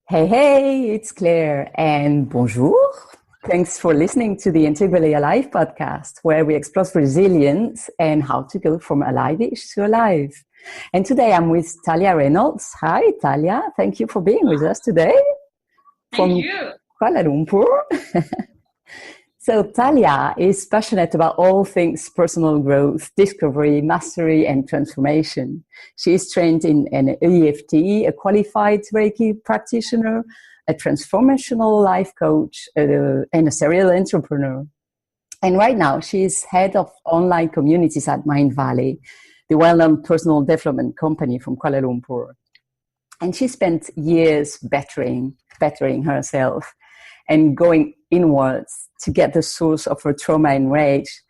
Hey, it's Claire and bonjour. Thanks for listening to the Integrally Alive podcast, where we explore resilience and how to go from alive-ish to alive. And today I'm with Tahlia Reynolds. Hi, Tahlia. Thank you for being with us today from Thank you. Kuala Lumpur. So Tahlia is passionate about all things personal growth, discovery, mastery, and transformation. She is trained in an EFT, a qualified Reiki practitioner, a transformational life coach, and a serial entrepreneur. And right now, she is head of online communities at Mindvalley, the well-known personal development company from Kuala Lumpur. And she spent years bettering herself and going inwards to get the source of her trauma and rage.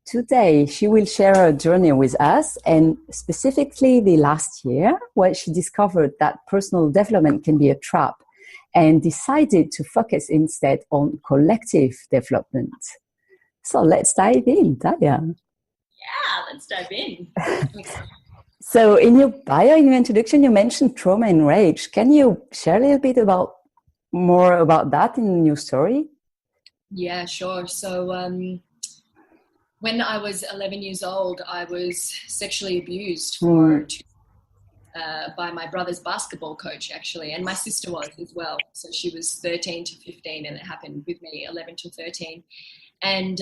Today, she will share her journey with us, and specifically the last year, where she discovered that personal development can be a trap and decided to focus instead on collective development. So let's dive in, Tahlia. Yeah, let's dive in. So in your bio, in your introduction, you mentioned trauma and rage. Can you share a little bit more about that in your story? Yeah, sure. So when I was 11 years old, I was sexually abused by my brother's basketball coach, actually, and my sister was as well. So she was 13 to 15, and it happened with me, 11 to 13. And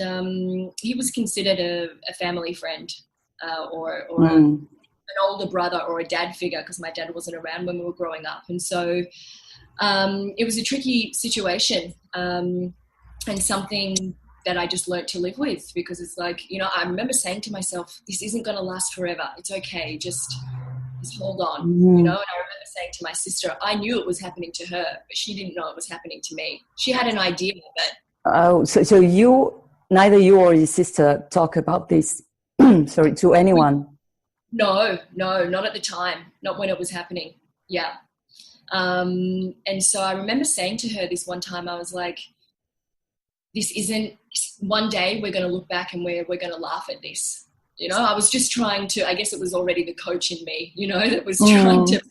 he was considered a family friend or an older brother or a dad figure, because my dad wasn't around when we were growing up. And so it was a tricky situation. And something that I just learned to live with, because it's like, I remember saying to myself, this isn't going to last forever. It's okay. Just hold on, And I remember saying to my sister, I knew it was happening to her, but she didn't know it was happening to me. She had an idea, but... Oh, so neither you or your sister talk about this, sorry, to anyone? No, not at the time. Not when it was happening. Yeah. And so I remember saying to her this one time, I was like, this isn't, one day we're going to look back and we're going to laugh at this. I was just trying to, I guess it was already the coach in me, that was trying to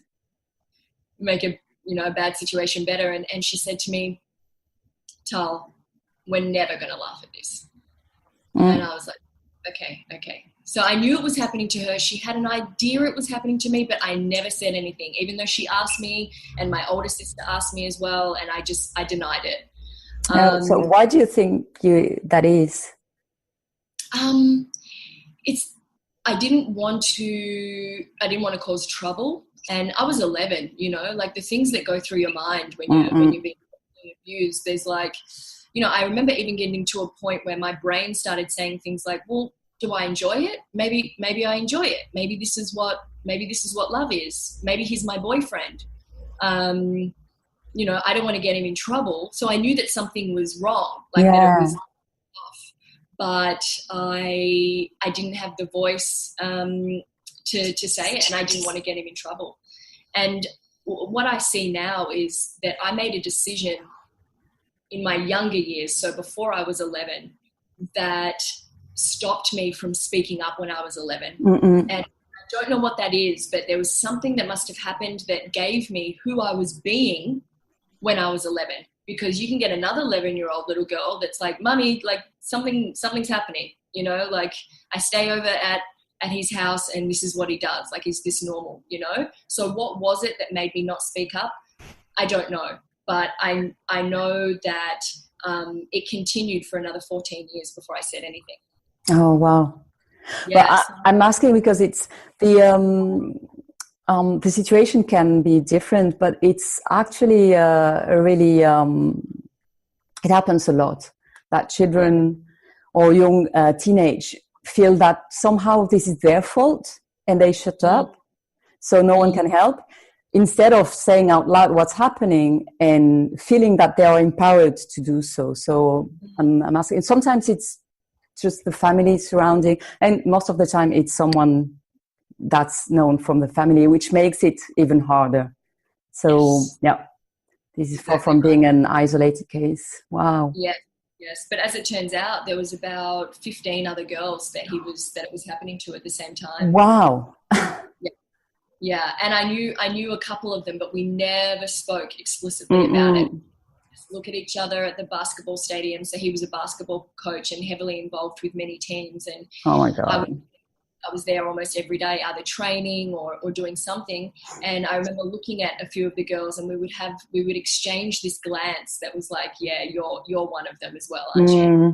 make a bad situation better. And she said to me, Tal, we're never going to laugh at this. And I was like, okay. So I knew it was happening to her. She had an idea it was happening to me, but I never said anything, even though she asked me and my older sister asked me as well. And I denied it. So why do you think that is? I didn't want to cause trouble, and I was 11, like the things that go through your mind when you're being abused. There's like, I remember even getting to a point where my brain started saying things like, well, do I enjoy it? Maybe I enjoy it. Maybe this is what love is. Maybe he's my boyfriend. I don't want to get him in trouble. So I knew that something was wrong, that it was off. But I didn't have the voice to say it, and I didn't want to get him in trouble. And what I see now is that I made a decision in my younger years, so before I was 11, that stopped me from speaking up when I was 11. And I don't know what that is, but there was something that must have happened that gave me who I was being when I was 11, because you can get another 11-year-old little girl that's like, Mummy, like something's happening, like I stay over at his house and this is what he does. Like, is this normal, So what was it that made me not speak up? I don't know, but I know that it continued for another 14 years before I said anything. Oh, wow. Yes. Well, I'm asking because it's the situation can be different, but it's actually really, it happens a lot that children or young teenage feel that somehow this is their fault and they shut up, so no one can help, instead of saying out loud what's happening and feeling that they are empowered to do so. So I'm asking, sometimes it's just the family surrounding, and most of the time it's someone that's known from the family, which makes it even harder. So yeah, this is far from being an isolated case. Wow. Yes, but as it turns out, there was about 15 other girls that it was happening to at the same time. Wow. Yeah, and I knew a couple of them, but we never spoke explicitly about it. Just look at each other at the basketball stadium. So he was a basketball coach and heavily involved with many teams, and Oh my God. I was there almost every day, either training or doing something. And I remember looking at a few of the girls, and we would exchange this glance that was like, yeah, you're one of them as well, aren't you? You know?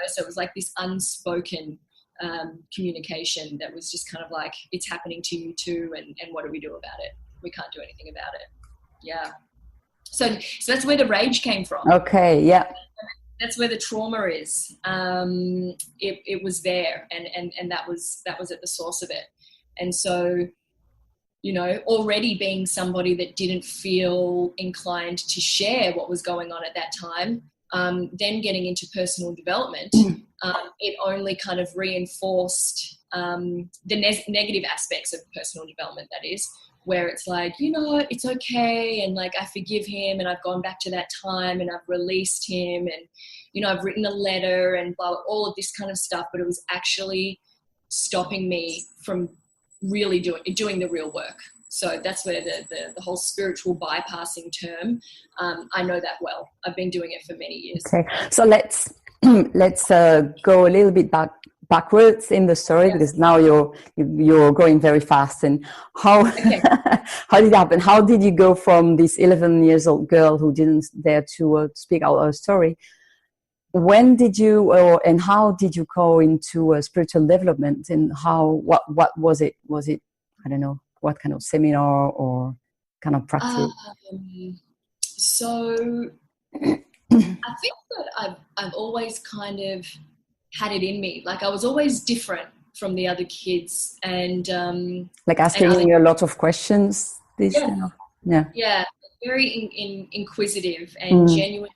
So it was like this unspoken communication that was just kind of like, it's happening to you too, and what do we do about it? We can't do anything about it. Yeah. So that's where the rage came from. Okay, yeah. That's where the trauma is. It was there, and that was at the source of it. And so, you know, already being somebody that didn't feel inclined to share what was going on at that time, then getting into personal development, it only kind of reinforced the negative aspects of personal development, that is, where it's like, you know, it's okay, and like I forgive him, and I've gone back to that time, and I've released him, and, you know, I've written a letter and blah, blah, all of this kind of stuff, but it was actually stopping me from really doing the real work. So that's where the whole spiritual bypassing term, I know that well. I've been doing it for many years. Okay, so let's go a little bit backwards in the story, because now you're going very fast. And how how did it happen? How did you go from this 11 years old girl who didn't dare to speak out her story? When did you, and how did you go into spiritual development? And what was it? Was it, I don't know, what kind of seminar or kind of practice? So I think that I've always kind of had it in me. Like I was always different from the other kids, and like asking you a lot of questions. Yeah, very inquisitive and genuinely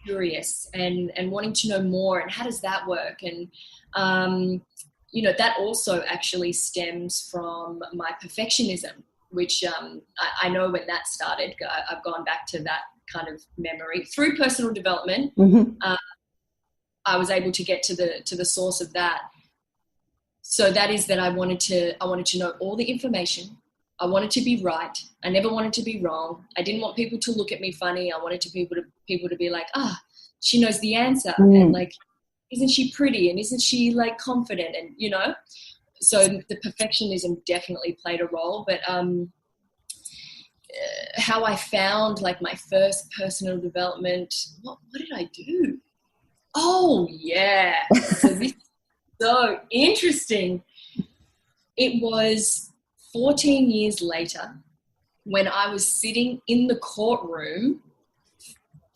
curious, and wanting to know more, and how does that work? And you know, that also actually stems from my perfectionism, which I know when that started. I've gone back to that kind of memory through personal development. I was able to get to the source of that. So that is that I wanted to know all the information. I wanted to be right. I never wanted to be wrong. I didn't want people to look at me funny. I wanted people to be like, she knows the answer, and like, isn't she pretty, and isn't she like confident, and you know. So the perfectionism definitely played a role, but how I found like my first personal development. What did I do? Oh yeah. So this is so interesting. It was 14 years later when I was sitting in the courtroom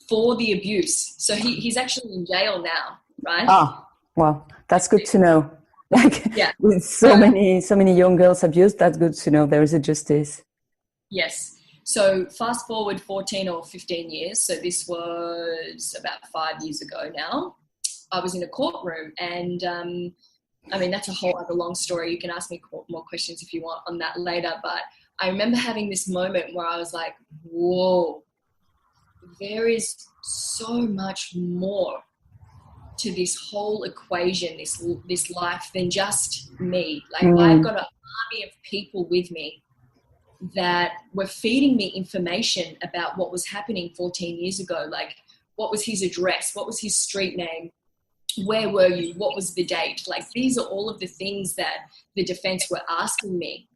for the abuse. So he's actually in jail now, right? Ah, well, that's good to know. Like, with so many young girls abused, that's good to know there is a justice. Yes. So fast forward 14 or 15 years. So this was about 5 years ago now. I was in a courtroom, and I mean, that's a whole other long story. You can ask me more questions if you want on that later. But I remember having this moment where I was like, whoa, there is so much more to this whole equation, this life, than just me. Like I've got an army of people with me that were feeding me information about what was happening 14 years ago. Like, what was his address? What was his street name? Where were you? What was the date? Like, these are all of the things that the defense were asking me.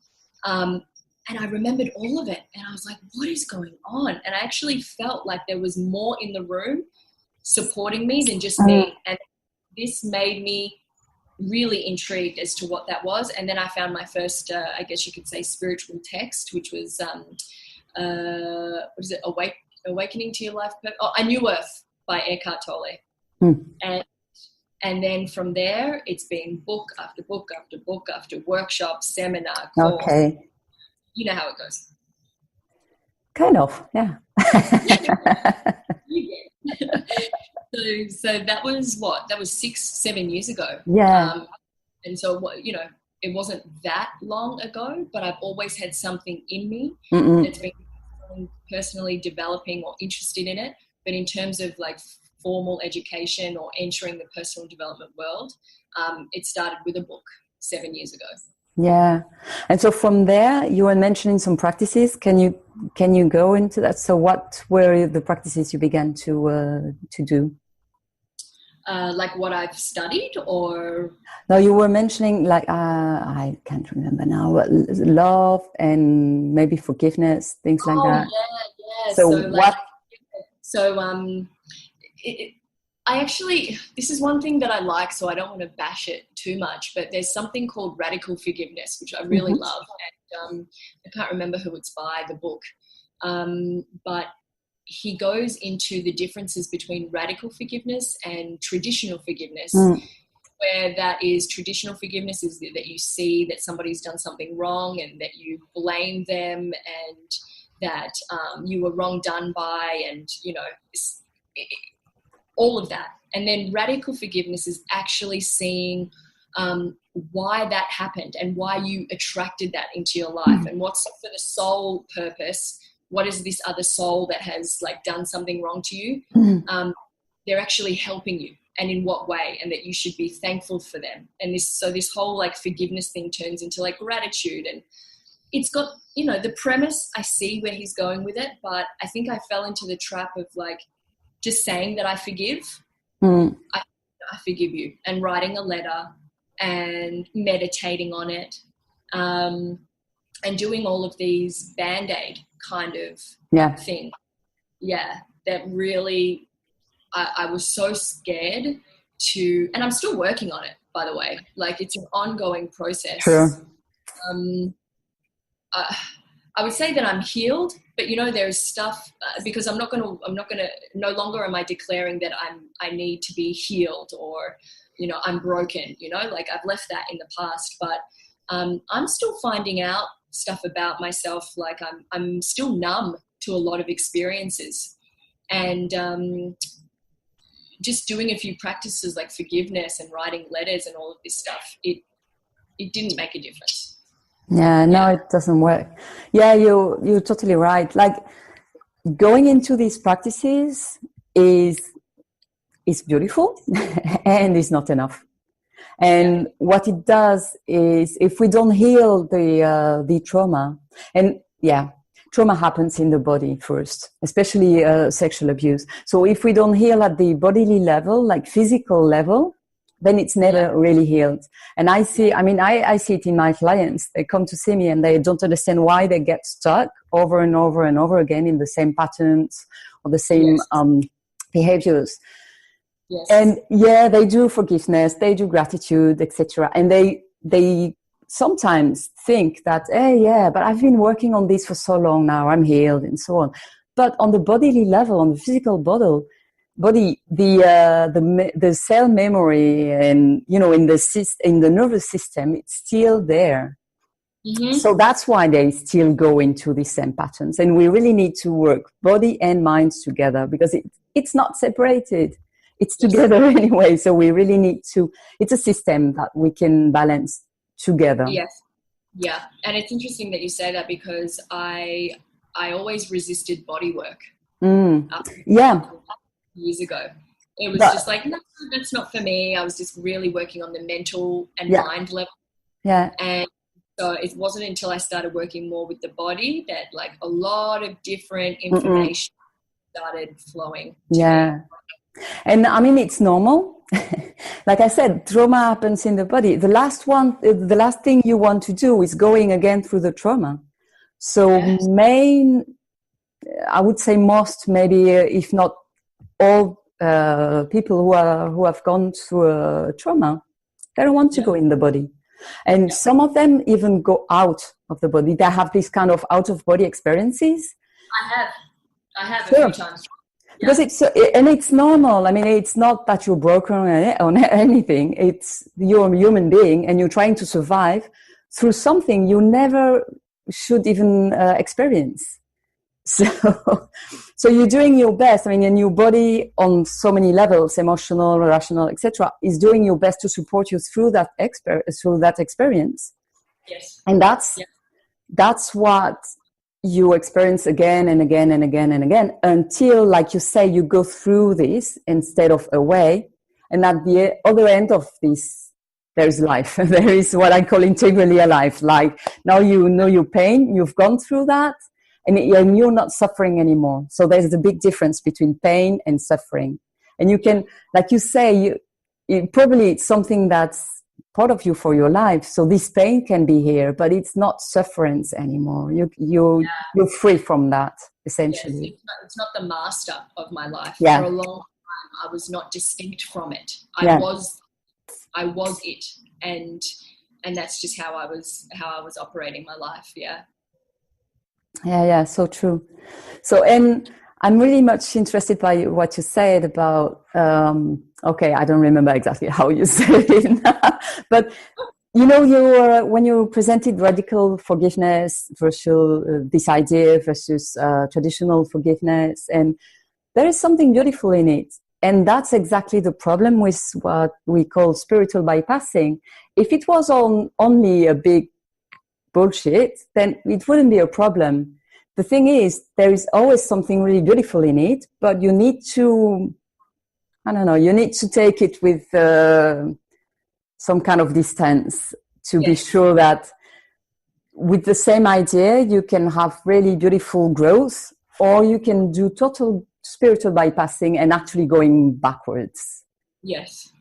And I remembered all of it. And I was like, what is going on? And I actually felt like there was more in the room supporting me than just me. And this made me really intrigued as to what that was. And then I found my first, I guess you could say, spiritual text, which was, what is it? Awakening to Your Life. A New Earth by Eckhart Tolle. And then from there, it's been book after book after book after workshop, seminar, course. Okay. You know how it goes. Kind of, yeah. So that was what? That was 6-7 years ago. Yeah. And so, you know, it wasn't that long ago, but I've always had something in me that's been personally developing or interested in it. But in terms of like formal education or entering the personal development world, it started with a book 7 years ago. Yeah. And so from there, you were mentioning some practices. Can you go into that? So what were the practices you began to do? Like what I've studied, or No, you were mentioning like I can't remember now, but love and maybe forgiveness, things like oh that. yeah, yeah. So So like what? so I actually, this is one thing that I like, so I don't want to bash it too much, but there's something called radical forgiveness, which I really Mm-hmm. love. And I can't remember who it's by, the book. But he goes into the differences between radical forgiveness and traditional forgiveness, Mm, where that is traditional forgiveness is that you see that somebody's done something wrong and that you blame them and that you were wrong done by, and, you know, all of that. And then radical forgiveness is actually seeing why that happened and why you attracted that into your life, and what's for the soul purpose. What is this other soul that has like done something wrong to you? mm, They're actually helping you, and in what way, and that you should be thankful for them. And this whole like forgiveness thing turns into like gratitude, and it's got, you know, the premise, I see where he's going with it, but I think I fell into the trap of like just saying that I forgive. mm. I forgive you, and writing a letter and meditating on it, and doing all of these band-aid kind of Yeah. things. Yeah, that really, I was so scared to, and I'm still working on it, by the way. Like, it's an ongoing process. Sure. Um, I would say that I'm healed, but you know, there's stuff because I'm not gonna. No longer am I declaring that I need to be healed, or, you know, I'm broken. You know, like I've left that in the past, but I'm still finding out stuff about myself. Like I'm still numb to a lot of experiences, and just doing a few practices like forgiveness and writing letters and all of this stuff. It didn't make a difference. Yeah, no, Yeah. it doesn't work. Yeah, you're totally right. Like going into these practices is beautiful and is not enough. Yeah. And what it does is, if we don't heal the trauma, and yeah, trauma happens in the body first, especially sexual abuse. So if we don't heal at the bodily level, like physical level, then it's Yeah. never really healed. And I see it in my clients. They come to see me and they don't understand why they get stuck over and over and over again in the same patterns or the same Yes. behaviors. Yes. And yeah, they do forgiveness, they do gratitude, etc. And they sometimes think that, hey, yeah, but I've been working on this for so long now, I'm healed, and so on. But on the bodily level, on the physical body, the cell memory, and, you know, in the nervous system, it's still there. Mm-hmm. So that's why they still go into the same patterns. And we really need to work body and minds together, because it's not separated. It's Yes. together anyway. So we really need to, it's a system that we can balance together. Yes. Yeah. And it's interesting that you say that, because I always resisted body work Yeah. years ago. It was But just like, no, that's not for me. I was just really working on the mental and yeah. mind level. Yeah. And so it wasn't until I started working more with the body that like a lot of different information started flowing to Yeah. me. And I mean, it's normal. Like I said, trauma happens in the body. The last thing you want to do is going again through the trauma. So Yes. I would say most, maybe if not all, people who have gone through a trauma, they don't want to go in the body. And some of them even go out of the body. They have this kind of out of body experiences. I have Sure. a few times. Because it's normal. I mean, it's not that you're broken on anything. It's, you're a human being and you're trying to survive through something you never should even experience. So you're doing your best. I mean, and your body on so many levels, emotional, rational, etc., is doing your best to support you through that experience. Yes. And that's what you experience again and again and again and again, until, like you say, you go through this instead of away. And at the other end of this there's life. There is what I call integrally alive. Like now you know your pain, you've gone through that, and you're not suffering anymore. So there's a big difference between pain and suffering. And you can, like you say, probably it's something that's part of you for your life. So this pain can be here, but it's not sufferance anymore. You're free from that, essentially. Yes, it's not the master of my life. Yeah. For a long time, I was not distinct from it. I was it, and that's just how I was operating my life. Yeah, so true. So, and I'm really much interested by what you said about, okay, I don't remember exactly how you said it, but you know, when you presented radical forgiveness versus this idea versus traditional forgiveness, and there is something beautiful in it. And that's exactly the problem with what we call spiritual bypassing. If it was only a big bullshit, then it wouldn't be a problem. The thing is, there is always something really beautiful in it, but you need to, I don't know, you need to take it with some kind of distance to be sure that with the same idea, you can have really beautiful growth, or you can do total spiritual bypassing and actually going backwards. Yes.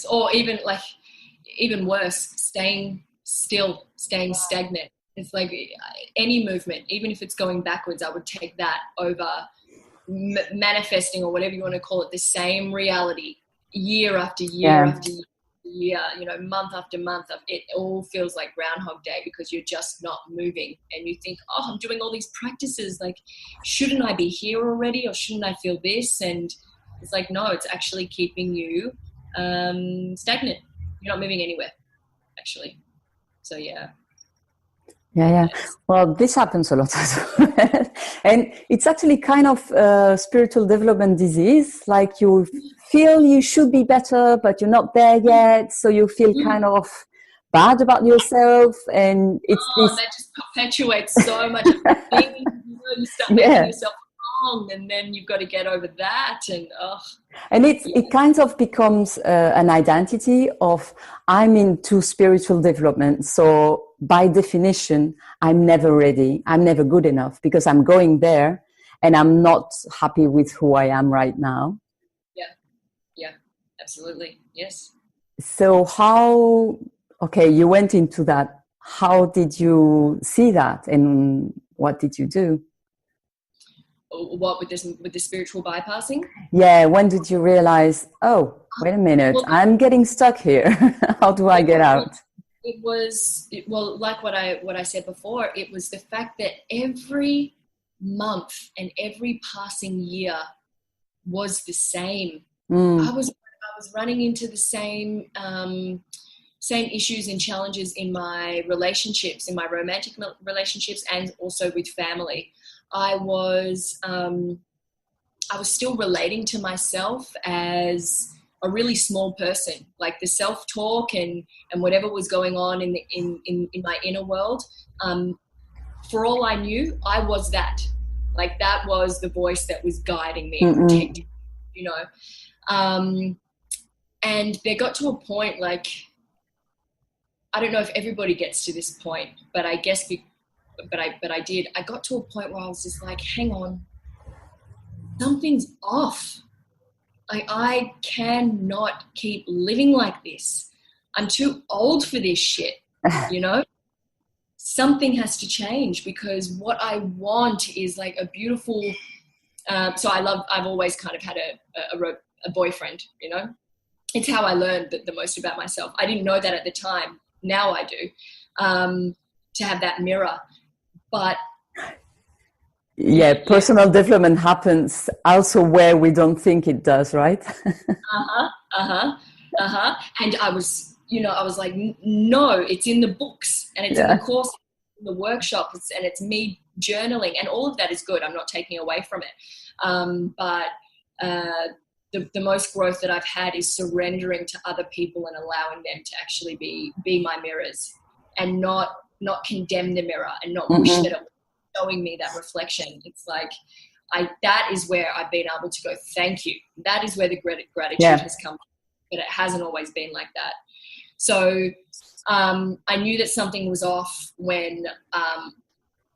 Or even worse, staying still, staying stagnant. It's like any movement, even if it's going backwards, I would take that over manifesting, or whatever you want to call it, the same reality year after year after year, you know, month after month. It all feels like Groundhog Day because you're just not moving, and you think, oh, I'm doing all these practices, like shouldn't I be here already, or shouldn't I feel this? And it's like, no, it's actually keeping you stagnant. You're not moving anywhere, actually. So yeah. Well, this happens a lot as well. And it's actually kind of a spiritual development disease. Like you feel you should be better, but you're not there yet. So you feel kind of bad about yourself. And it's that just perpetuates so much. You start making yourself wrong, and then you've got to get over that. And it kind of becomes an identity of, I'm into spiritual development. So by definition, I'm never ready. I'm never good enough because I'm going there and I'm not happy with who I am right now. Yeah, absolutely. Yes. So you went into that. How did you see that, and what did you do? What with the spiritual bypassing? Yeah, when did you realize, oh, wait a minute, I'm getting stuck here. How do I get out? It was like what I said before. It was the fact that every month and every passing year was the same. I was running into the same issues and challenges in my relationships, in my romantic relationships, and also with family. I was still relating to myself as a really small person, like the self-talk and whatever was going on in my inner world. For all I knew, I was that. Like that was the voice that was guiding me and protecting me, you know. And there got to a point, like, I don't know if everybody gets to this point, but I guess but I did. I got to a point where I was just like, hang on, something's off. I cannot keep living like this. I'm too old for this shit, you know? Something has to change, because what I want is like a beautiful, so I've always kind of had a boyfriend, you know? It's how I learned the most about myself. I didn't know that at the time. Now I do, to have that mirror. But personal development happens also where we don't think it does, right? And I was like, no, it's in the books, and it's in the course, in the workshop, and it's me journaling, and all of that is good. I'm not taking away from it. But the most growth that I've had is surrendering to other people and allowing them to actually be my mirrors, and not condemn the mirror, and not wish that it was showing me that reflection. It's like, that is where I've been able to go, thank you. That is where the gratitude has come from. but it hasn't always been like that. So I knew that something was off when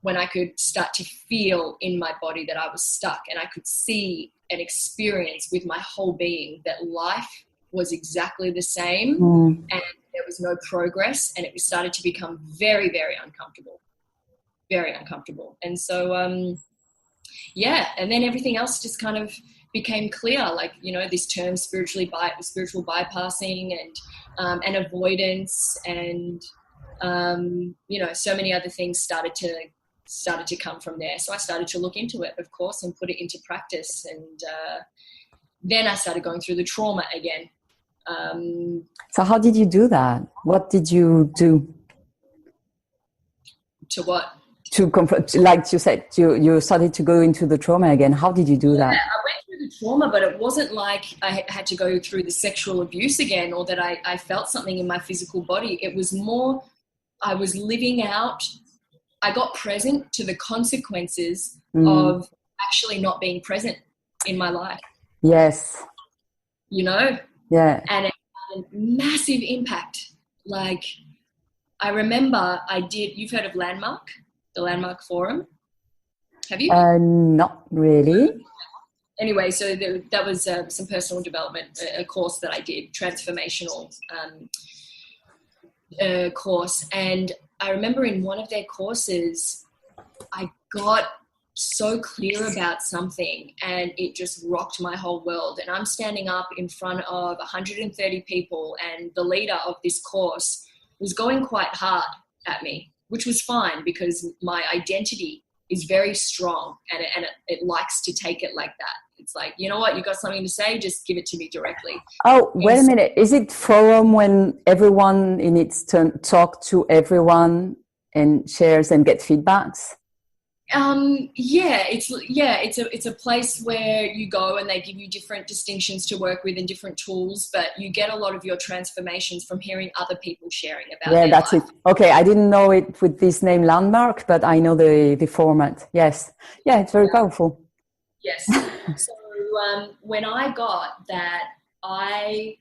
I could start to feel in my body that I was stuck, and I could see and experience with my whole being that life was exactly the same and there was no progress, and it started to become very, very uncomfortable. Very uncomfortable. And so, and then everything else just kind of became clear, like, this term spiritual bypassing and avoidance and, so many other things started to come from there. So I started to look into it, of course, and put it into practice. And then I started going through the trauma again. So how did you do that? What did you do? To what? To confront, like you said, you started to go into the trauma again. How did you do that? I went through the trauma, but it wasn't like I had to go through the sexual abuse again, or that I felt something in my physical body. It was more, I was living out, I got present to the consequences of actually not being present in my life. Yes. Yeah. And it had a massive impact. Like, I remember you've heard of Landmark, the Landmark Forum? Have you? Not really. Anyway, so that was some personal development, a course that I did, transformational course. And I remember in one of their courses, I got so clear about something and it just rocked my whole world. And I'm standing up in front of 130 people, and the leader of this course was going quite hard at me, which was fine because my identity is very strong and it likes to take it like that. It's like, you know what, you got something to say, just give it to me directly. Oh, wait a minute. Is it forum when everyone in its turn talk to everyone and shares and get feedbacks? It's a place where you go and they give you different distinctions to work with and different tools, but you get a lot of your transformations from hearing other people sharing about their that's life. it. Okay, I didn't know it with this name Landmark, but I know the format. Yes. Yeah, it's very powerful. Yes. So when I got that, I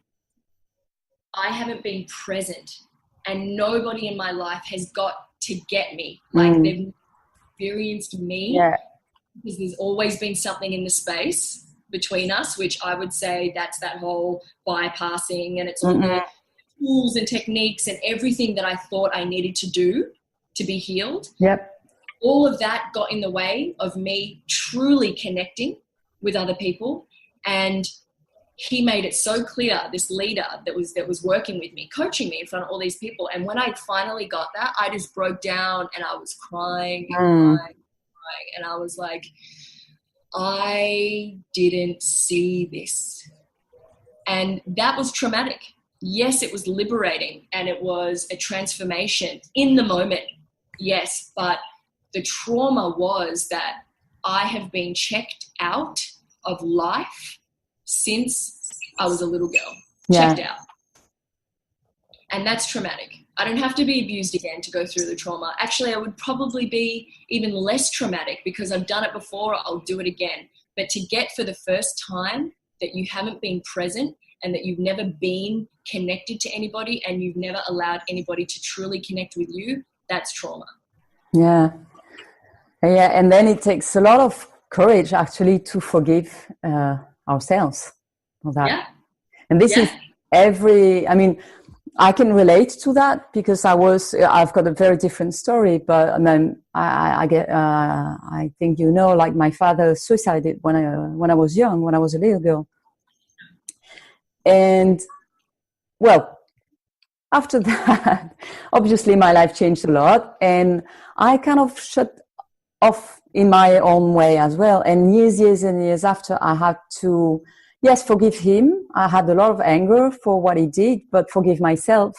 haven't been present, and nobody in my life has got to get me. Like they've experienced me, because there's always been something in the space between us, which I would say that's that whole bypassing, and it's all the tools and techniques and everything that I thought I needed to do to be healed. Yep. All of that got in the way of me truly connecting with other people. And he made it so clear, this leader that was working with me, coaching me in front of all these people. And when I finally got that, I just broke down and I was crying and crying. And I was like, I didn't see this. And that was traumatic. Yes, it was liberating and it was a transformation in the moment. Yes, but the trauma was that I have been checked out of life since I was a little girl. Checked out. And that's traumatic. I don't have to be abused again to go through the trauma. Actually, I would probably be even less traumatic because I've done it before, I'll do it again. But to get for the first time that you haven't been present and that you've never been connected to anybody and you've never allowed anybody to truly connect with you, that's trauma. Yeah. Yeah, and then it takes a lot of courage actually to forgive ourselves for that. Yeah. And this is I can relate to that because I've got a very different story, but I think like my father suicided when I was young, when I was a little girl. And well, after that, obviously my life changed a lot and I kind of shut off in my own way as well. And years and years after, I had to, forgive him. I had a lot of anger for what he did, but forgive myself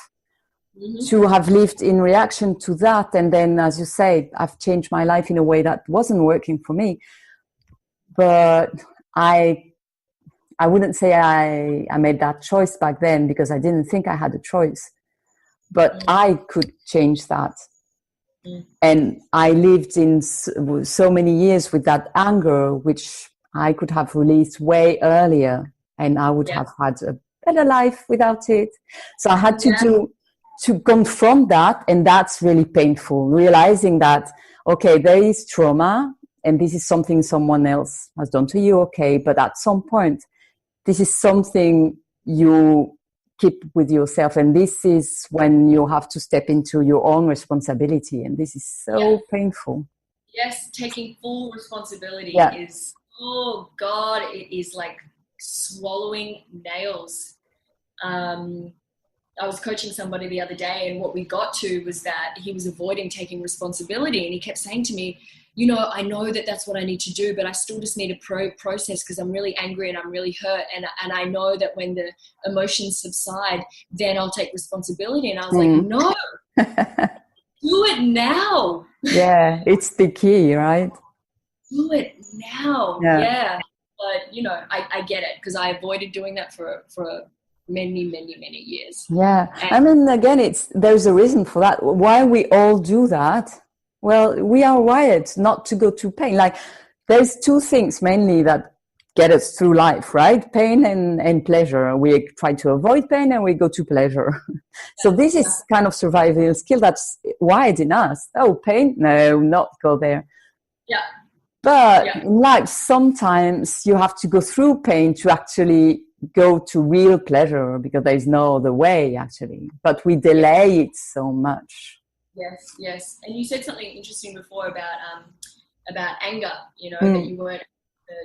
to have lived in reaction to that. And then, as you say, I've changed my life in a way that wasn't working for me. But I wouldn't say I made that choice back then because I didn't think I had a choice. But I could change that. And I lived in so many years with that anger, which I could have released way earlier, and I would have had a better life without it. So I had to confront that, and that's really painful, realizing that, okay, there is trauma, and this is something someone else has done to you, okay, but at some point, this is something you keep with yourself, and this is when you have to step into your own responsibility, and this is so painful. Yes, taking full responsibility is, oh God, it is like swallowing nails. I was coaching somebody the other day, and what we got to was that he was avoiding taking responsibility, and he kept saying to me, you know, I know that that's what I need to do, but I still just need to process because I'm really angry and I'm really hurt. And I know that when the emotions subside, then I'll take responsibility. And I was like, no, do it now. Yeah, it's the key, right? Do it now. Yeah. But, you know, I get it because I avoided doing that for many, many, many years. Yeah. And I mean, again, there's a reason for that. Why we all do that? Well, we are wired not to go through pain. Like, there's two things mainly that get us through life, right? Pain and pleasure. We try to avoid pain and we go to pleasure. So this is kind of survival skill that's wired in us. Oh, pain? No, not go there. Yeah. But in life, sometimes you have to go through pain to actually go to real pleasure, because there is no other way, actually. But we delay it so much. Yes. And you said something interesting before about anger, you know, that you weren't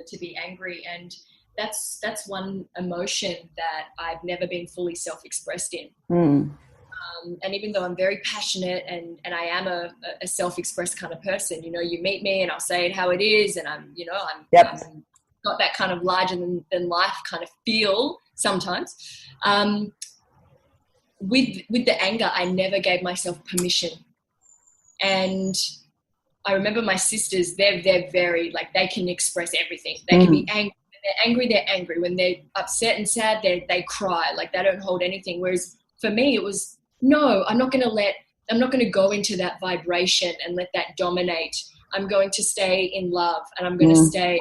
to be angry. And that's one emotion that I've never been fully self-expressed in. And even though I'm very passionate and I am a self-expressed kind of person, you know, you meet me and I'll say it how it is. And I'm got that kind of larger than life kind of feel sometimes. With the anger, I never gave myself permission. And I remember my sisters, they're very, like, they can express everything. They can be angry. When they're angry, they're angry. When they're upset and sad, they cry. Like, they don't hold anything. Whereas for me, it was, no, I'm not going to go into that vibration and let that dominate. I'm going to stay in love, and I'm going to stay.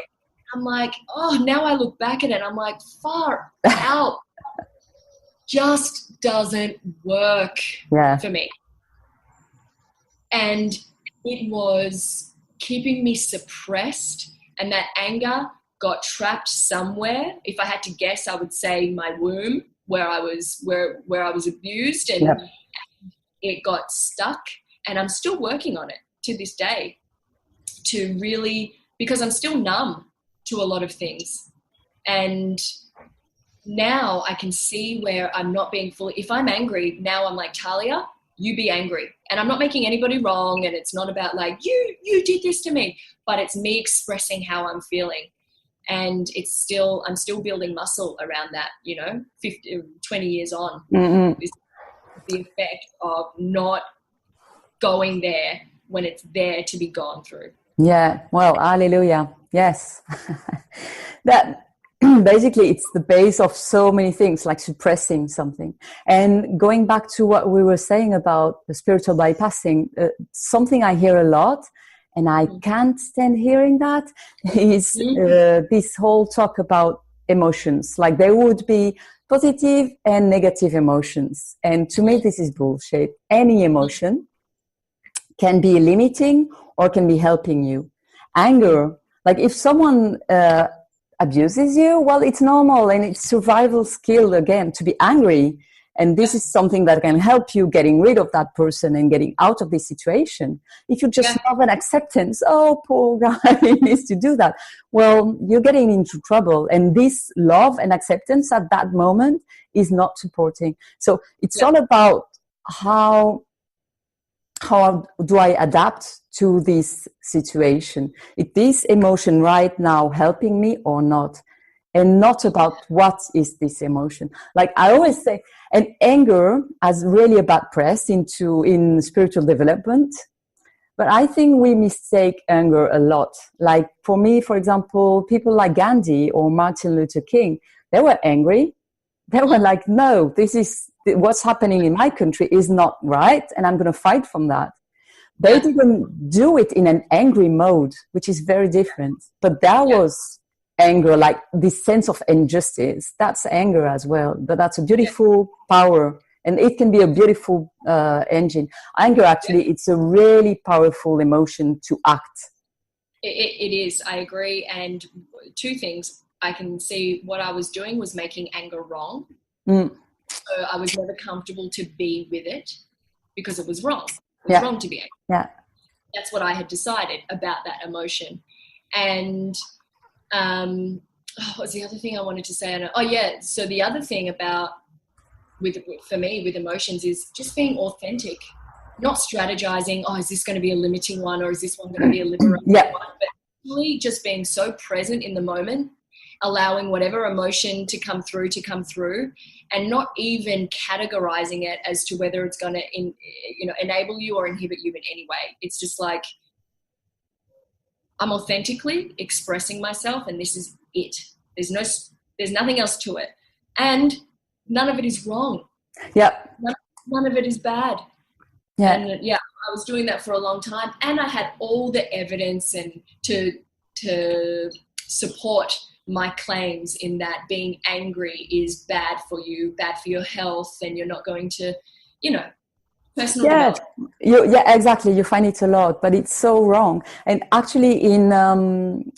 I'm like, oh, now I look back at it, I'm like, far out. Just doesn't work for me. And it was keeping me suppressed, and that anger got trapped somewhere. If I had to guess, I would say my womb, where I was abused, and it got stuck. And I'm still working on it to this day, to really, because I'm still numb to a lot of things. And now I can see where I'm not being fully, if I'm angry, now I'm like, Tahlia, you be angry. And I'm not making anybody wrong, and it's not about like, you did this to me, but it's me expressing how I'm feeling. And I'm still building muscle around that, you know, 20 years on. Is the effect of not going there when it's there to be gone through. Yeah, well, hallelujah. Yes. That basically, it's the base of so many things, like suppressing something. And going back to what we were saying about the spiritual bypassing, something I hear a lot, and I can't stand hearing that, is this whole talk about emotions. Like, there would be positive and negative emotions. And to me, this is bullshit. Any emotion can be limiting or can be helping you. Anger, like if someone abuses you, well, it's normal, and it's survival skill, again, to be angry. And this is something that can help you getting rid of that person and getting out of this situation. If you just love and acceptance, oh, poor guy, he needs to do that. Well, you're getting into trouble. And this love and acceptance at that moment is not supporting. So it's all about how do I adapt to this situation? Is this emotion right now helping me or not? And not about what is this emotion. Like I always say, and anger has really a bad press in spiritual development. But I think we mistake anger a lot. Like for me, for example, people like Gandhi or Martin Luther King, they were angry. They were like, no, this is what's happening in my country is not right, and I'm going to fight from that. They didn't do it in an angry mode, which is very different. But that was anger, like this sense of injustice, that's anger as well. But that's a beautiful power, and it can be a beautiful engine. Anger, actually, it's a really powerful emotion to act. It is, I agree. And two things, I can see what I was doing was making anger wrong. So I was never comfortable to be with it because it was wrong. It was wrong to be angry. Yeah. That's what I had decided about that emotion. And what was the other thing I wanted to say? Oh, yeah. So the other thing about, for me, with emotions is just being authentic, not strategizing, oh, is this going to be a limiting one or is this one going to be a liberating one? But really just being so present in the moment, allowing whatever emotion to come through, and not even categorizing it as to whether it's going to enable you or inhibit you in any way. It's just like, I'm authentically expressing myself, and this is it. There's nothing else to it, and none of it is wrong. None of it is bad. And I was doing that for a long time, and I had all the evidence and to support my claims in that being angry is bad for you, bad for your health, and you're not going to, personal development. Exactly. You find it a lot, but it's so wrong. And actually,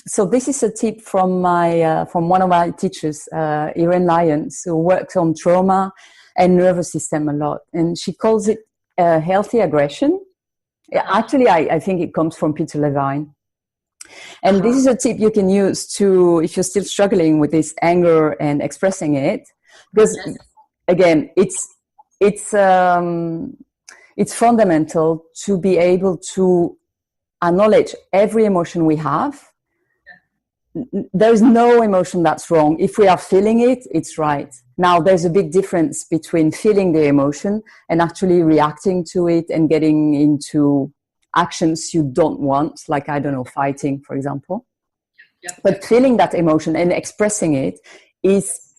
so this is a tip from one of my teachers, Lyons, who works on trauma and nervous system a lot, and she calls it healthy aggression. Actually, I think it comes from Peter Levine. And this is a tip you can use if you're still struggling with this anger and expressing it, because again, it's fundamental to be able to acknowledge every emotion we have. There's no emotion that's wrong. If we are feeling it, it's right. Now, there's a big difference between feeling the emotion and actually reacting to it and getting into actions you don't want, like, I don't know, fighting, for example. But feeling that emotion and expressing it is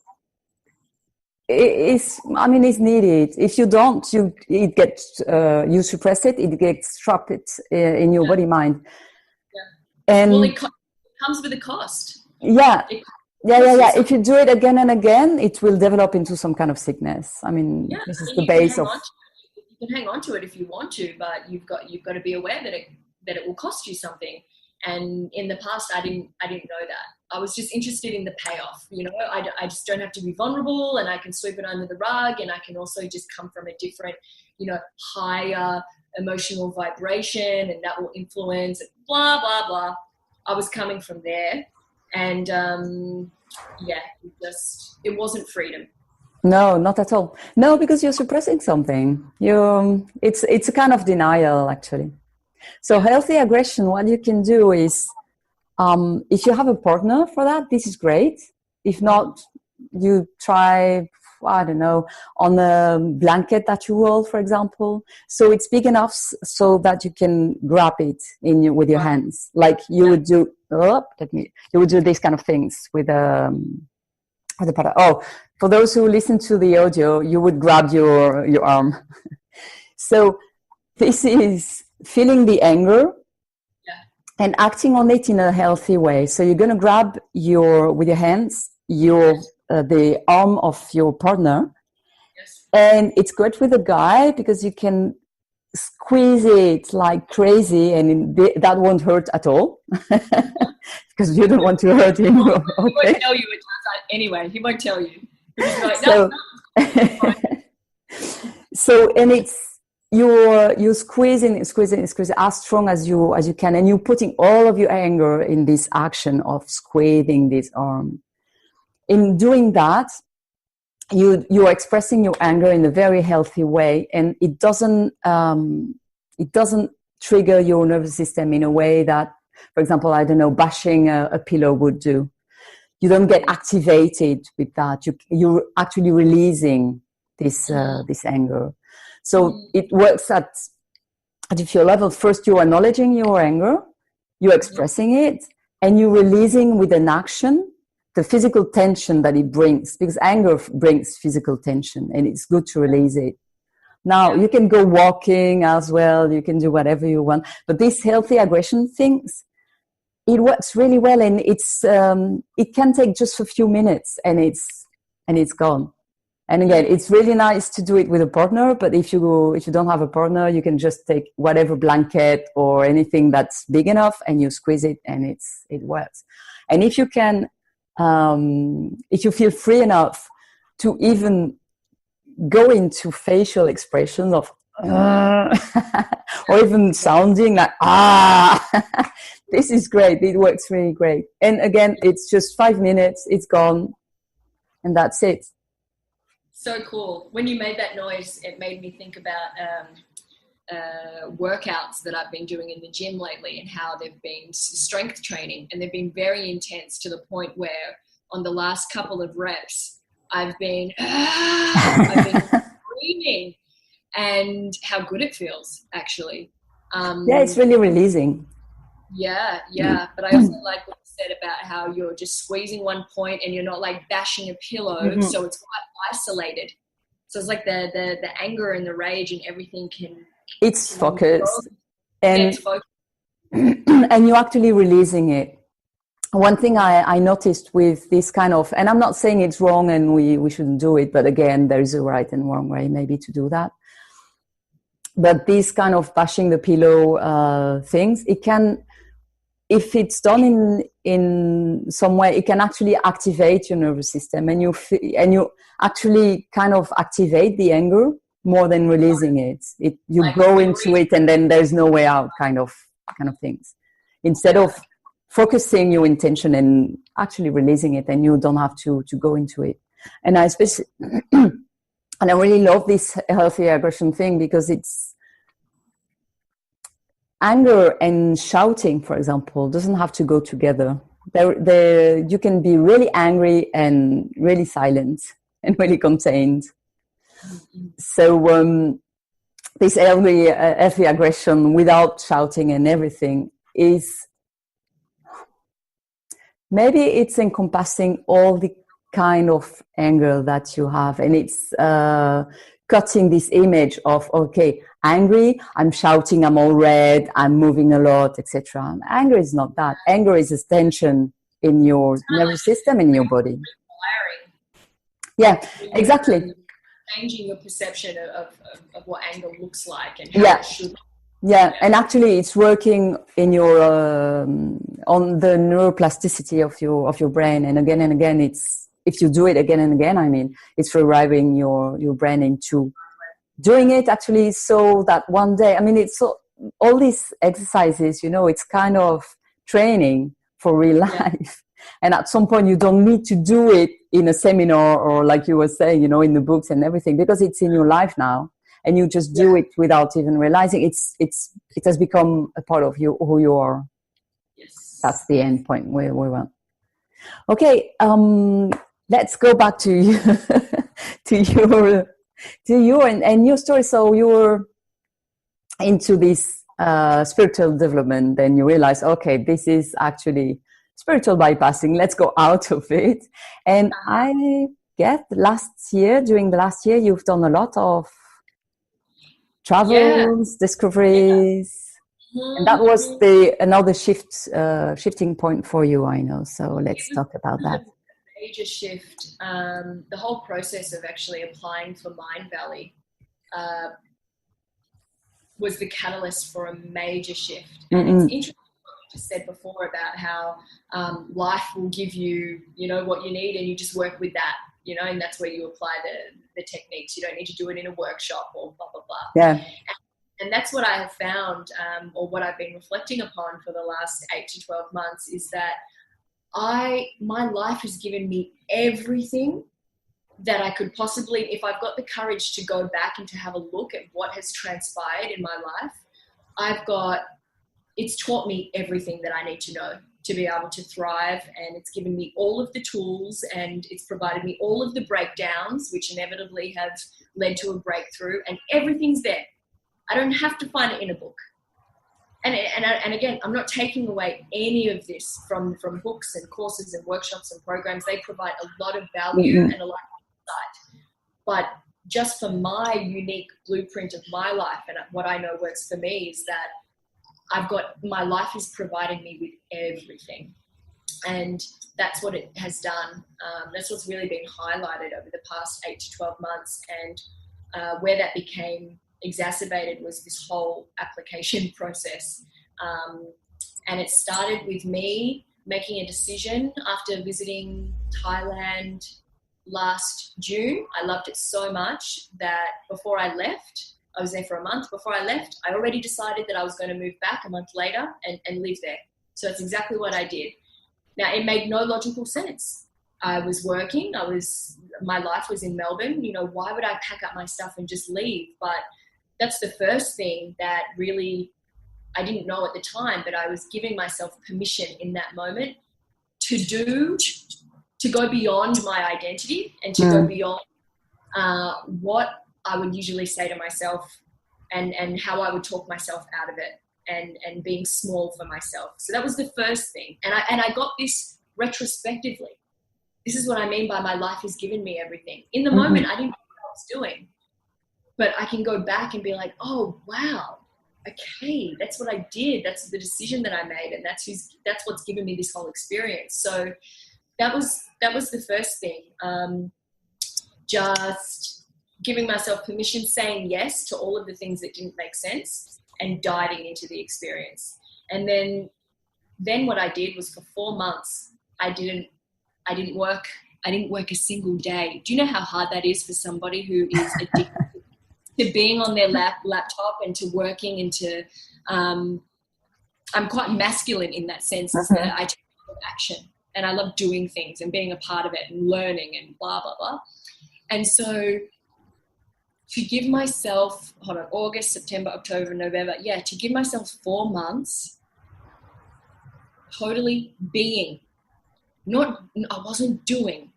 needed. If you don't, you suppress it, it gets trapped in your body mind. And it comes with a cost. If you do it again and again, it will develop into some kind of sickness. This is the base of. You can hang on to it if you want to, but you've got to be aware that it will cost you something. And in the past, I didn't know that. I was just interested in the payoff. I just don't have to be vulnerable, and I can sweep it under the rug, and I can also just come from a different, higher emotional vibration, and that will influence blah blah blah. I was coming from there, and it wasn't freedom. No, not at all. No, because you're suppressing something. It's a kind of denial, actually. So healthy aggression, what you can do is, if you have a partner for that, this is great. If not, you try, I don't know, on a blanket that you roll, for example. So it's big enough so that you can grab it with your hands, like you would do. You would do these kind of things with the product. Oh, for those who listen to the audio, you would grab your arm. So this is feeling the anger and acting on it in a healthy way. So you're going to grab with your hands, the arm of your partner. And it's great with a guy because you can squeeze it like crazy, and that won't hurt at all. Because you don't want to hurt him. He won't tell you it does anyway. He won't tell you. And it's you're squeezing as strong as you can, and you're putting all of your anger in this action of squeezing this arm. In doing that, you're expressing your anger in a very healthy way, and it doesn't trigger your nervous system in a way that, for example, I don't know, bashing a pillow would do. You don't get activated with that. You're actually releasing this anger. So it works at a few levels. First, you're acknowledging your anger, you're expressing it, and you're releasing with an action the physical tension that it brings, because anger brings physical tension, and it's good to release it. Now, you can go walking as well. You can do whatever you want. But these healthy aggression things, it works really well, and it can take just a few minutes, and it's gone. And again, it's really nice to do it with a partner, but if you don't have a partner, you can just take whatever blanket or anything that's big enough and you squeeze it, and it works. And if you can, if you feel free enough to even go into facial expressions of or even sounding like this is great. It works really great. And again, it's just 5 minutes, it's gone, and that's it. So cool. When you made that noise, it made me think about workouts that I've been doing in the gym lately, and how they've been strength training, and they've been very intense to the point where on the last couple of reps, I've been screaming, and how good it feels, actually. Yeah, it's really releasing. Yeah. But I also like what you said about how you're just squeezing one point and you're not like bashing a pillow, so it's quite isolated. So it's like the anger and the rage and everything it's focused, and it's focused. and you're actually releasing it. One thing I noticed with this kind of, and I'm not saying it's wrong and we shouldn't do it, but again, there is a right and wrong way maybe to do that. But this kind of bashing the pillow things, it can, if it's done in some way, it can actually activate your nervous system, and you actually kind of activate the anger more than releasing it. You like go into it, and then there's no way out, kind of things. Instead of focusing your intention and actually releasing it, and you don't have to go into it. And I especially, and I really love this healthy aggression thing, because it's anger and shouting, for example, doesn't have to go together. You can be really angry and really silent and really contained. So this healthy aggression without shouting and everything is, maybe it's encompassing all the kind of anger that you have, and it's cutting this image of, okay, angry, I'm shouting, I'm all red, I'm moving a lot, etc. Anger is not that. Anger is a tension in your nervous system, in your body. Yeah, exactly. Changing your perception of what anger looks like and how it should. Yeah, and actually it's working in your on the neuroplasticity of your brain, and again it's, if you do it again and again, I mean, it's rewiring your brain into doing it actually, so that one day, I mean, it's all these exercises, it's kind of training for real life. And at some point you don't need to do it in a seminar or, like you were saying, in the books and everything, because it's in your life now. And you just do it without even realizing it has become a part of you, who you are. Yes. That's the end point where we want. Okay, let's go back to you, to you and your story. So you were into this spiritual development, then you realize, okay, this is actually spiritual bypassing. Let's go out of it. And I get during the last year, you've done a lot of travels, discoveries, and that was another shifting point for you, I know. So let's talk about that. Major shift. The whole process of actually applying for Mindvalley was the catalyst for a major shift. And it's interesting what you just said before about how life will give you, what you need, and you just work with that. And that's where you apply the techniques. You don't need to do it in a workshop or blah, blah, blah. Yeah. And that's what I have found, or what I've been reflecting upon for the last 8 to 12 months, is that my life has given me everything that I could possibly, if I've got the courage to go back and to have a look at what has transpired in my life, it's taught me everything that I need to know to be able to thrive, and it's given me all of the tools, and it's provided me all of the breakdowns, which inevitably have led to a breakthrough, and everything's there. I don't have to find it in a book. And again, I'm not taking away any of this from books and courses and workshops and programs. They provide a lot of value and a lot of insight. But just for my unique blueprint of my life and what I know works for me is that my life is providing me with everything. And that's what it has done. That's what's really been highlighted over the past 8 to 12 months. And where that became exacerbated was this whole application process. And it started with me making a decision after visiting Thailand last June. I loved it so much that before I left, I was there for a month. Before I left, I already decided that I was going to move back a month later and live there. So that's exactly what I did. Now, it made no logical sense. I was working. My life was in Melbourne. You know, why would I pack up my stuff and just leave? But that's the first thing that really, I didn't know at the time, but I was giving myself permission in that moment to go beyond my identity and to go beyond what I would usually say to myself and how I would talk myself out of it. And being small for myself. So that was the first thing. And I got this retrospectively. This is what I mean by my life has given me everything. In the moment, I didn't know what I was doing. But I can go back and be like, oh, wow, okay, that's what I did. That's the decision that I made. And that's what's given me this whole experience. So that was the first thing. Just giving myself permission, saying yes to all of the things that didn't make sense, and diving into the experience. And then what I did was for 4 months, I didn't work a single day. Do you know how hard that is for somebody who is addicted to being on their laptop and to working and to, I'm quite masculine in that sense, is that I take action and I love doing things and being a part of it and learning and blah, blah, blah. And so to give myself, August, September, October, November, to give myself 4 months totally being, I wasn't doing.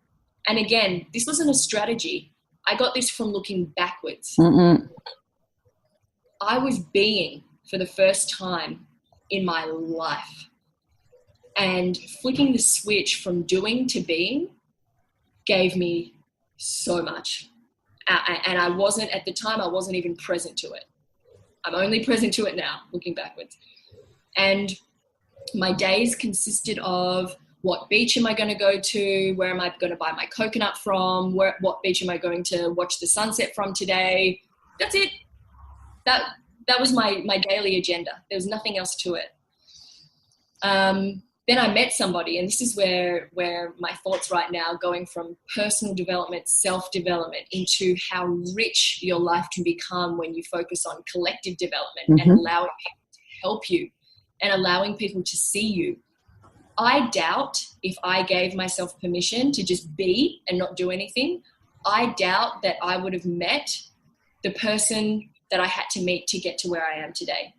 And again, this wasn't a strategy. I got this from looking backwards. I was being for the first time in my life, and flicking the switch from doing to being gave me so much. And I wasn't, at the time, I wasn't even present to it. I'm only present to it now, looking backwards. And my days consisted of what beach am I going to go to? Where am I going to buy my coconut from? What beach am I going to watch the sunset from today? That's it. That was my daily agenda. There was nothing else to it. Then I met somebody, and this is where my thoughts right now, going from personal development, self-development, into how rich your life can become when you focus on collective development and allowing people to help you and allowing people to see you. I doubt if I gave myself permission to just be and not do anything, I doubt that I would have met the person that I had to meet to get to where I am today.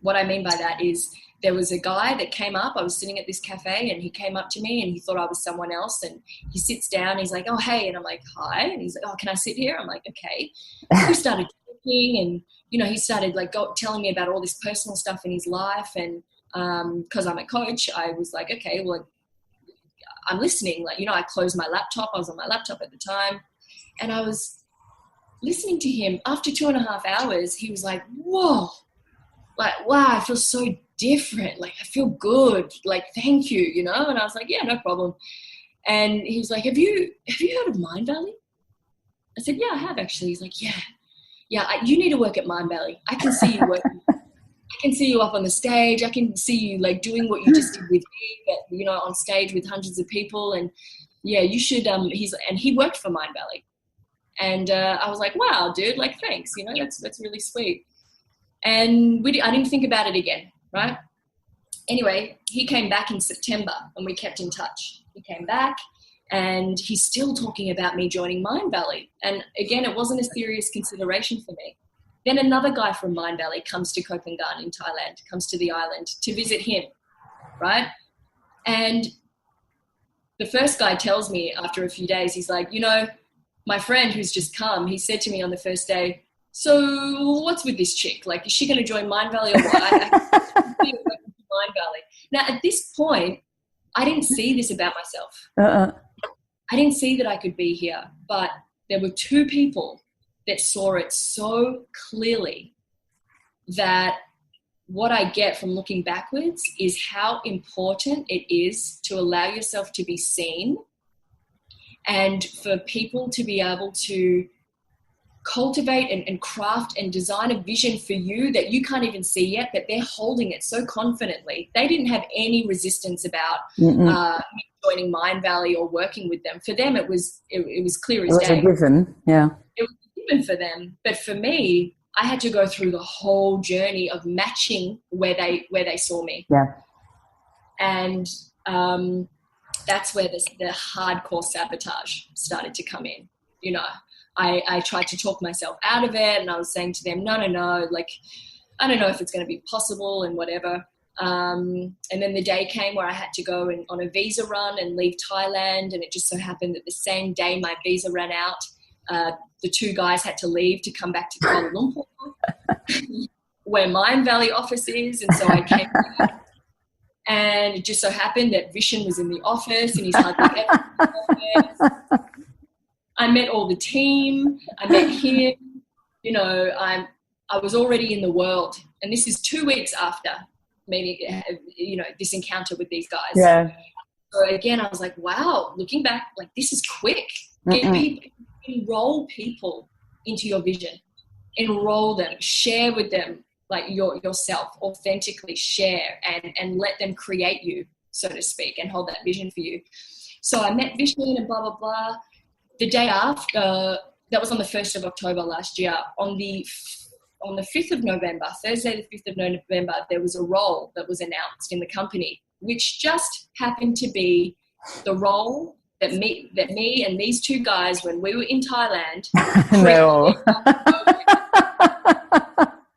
What I mean by that is, there was a guy that came up. I was sitting at this cafe and he came up to me and he thought I was someone else, and he sits down and he's like, oh, hey. And I'm like, hi. And he's like, oh, can I sit here? I'm like, okay. We started talking, and, you know, he started telling me about all this personal stuff in his life. And because I'm a coach, I was like, okay, well, I'm listening. I closed my laptop. I was on my laptop at the time, and I was listening to him. After 2.5 hours, he was like, whoa, wow, I feel so different. I feel good. Thank you, And I was like, yeah, no problem. And he was like, have you heard of Mindvalley? I said, yeah, I have actually. He's like, yeah, you need to work at Mindvalley. I can see you working. I can see you up on the stage. I can see you doing what you just did with me, but on stage with hundreds of people. And yeah, you should. And he worked for Mindvalley. And I was like, wow, dude, thanks. That's really sweet. And I didn't think about it again, right? Anyway, he came back in September and we kept in touch. He came back and he's still talking about me joining Mindvalley. And again, it wasn't a serious consideration for me. Then another guy from Mindvalley comes to Koh Phangan in Thailand, comes to the island to visit him, right? And the first guy tells me after a few days, he's like, my friend who's just come, he said to me on the first day, so what's with this chick? Is she going to join Mindvalley or what? Mindvalley. Now, at this point, I didn't see this about myself. I didn't see that I could be here, but there were 2 people that saw it so clearly that what I get from looking backwards is how important it is to allow yourself to be seen, and for people to be able to cultivate and craft and design a vision for you that you can't even see yet, but they're holding it so confidently. They didn't have any resistance about joining Mindvalley or working with them. For them, it was clear as day. It was a given, yeah. It was a given for them. But for me, I had to go through the whole journey of matching where they saw me. Yeah. And that's where the hardcore sabotage started to come in. You know, I tried to talk myself out of it, and I was saying to them, no, like, I don't know if it's going to be possible and whatever. And then the day came where I had to go on a visa run and leave Thailand, and it just so happened that the same day my visa ran out, the two guys had to leave to come back to Kuala Lumpur, where Mindvalley office is, and so I came back. And it just so happened that Vishen was in the office, and he's hardly ever in the office. I met all the team. I met him. You know, I was already in the world, and this is 2 weeks after meeting, you know, this encounter with these guys. Yeah. So again, I was like, wow, looking back, like, this is quick. Enroll people into your vision. Enroll them. Share with them, like, yourself. Authentically share and let them create you, so to speak, and hold that vision for you. So I met Vishen and blah, blah, blah. The day after, that was on the 1st of October last year, on the 5th of November, Thursday the 5th of November, there was a role that was announced in the company, which just happened to be the role that me and these two guys, when we were in Thailand,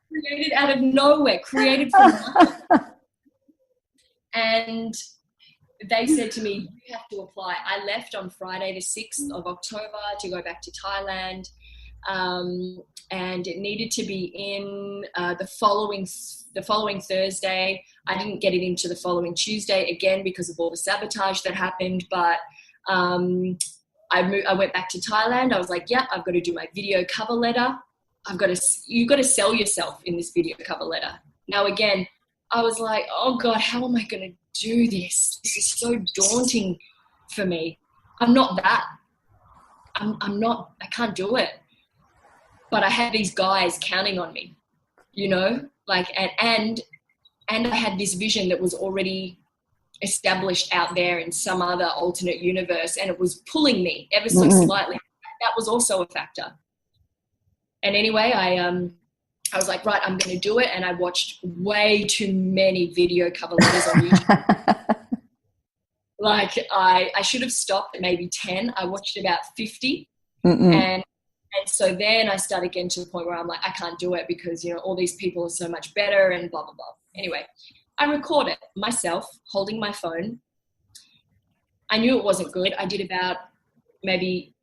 created out of nowhere, created from nothing. And they said to me, you have to apply. I left on Friday the 6th of October to go back to Thailand, and it needed to be in the following Thursday. I didn't get it into the following Tuesday, again because of all the sabotage that happened, but I went back to Thailand. I was like, yeah, I've got to do my video cover letter. You've got to sell yourself in this video cover letter. Now, again, I was like, oh God, how am I going to do this? This is so daunting for me. I'm not that. I can't do it. But I had these guys counting on me, you know, like, and I had this vision that was already established out there in some other alternate universe, and it was pulling me ever so slightly. That was also a factor. And anyway, I was like, right, I'm going to do it. And I watched way too many video cover letters on YouTube. Like, I should have stopped at maybe 10. I watched about 50. And so then I started getting to the point where I'm like, I can't do it because, you know, all these people are so much better and blah, blah, blah. Anyway, I recorded myself holding my phone. I knew it wasn't good. I did about maybe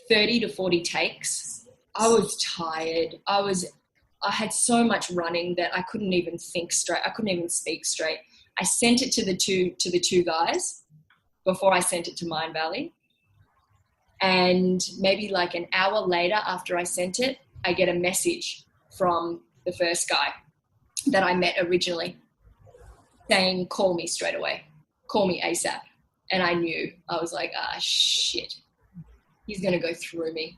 30 to 40 takes. I was tired. I had so much running that I couldn't even think straight. I couldn't even speak straight. I sent it to the two guys before I sent it to Mindvalley. And maybe like an hour later after I sent it, I get a message from the first guy that I met originally saying, call me straight away. Call me ASAP. And I knew. I was like, shit. He's going to go through me.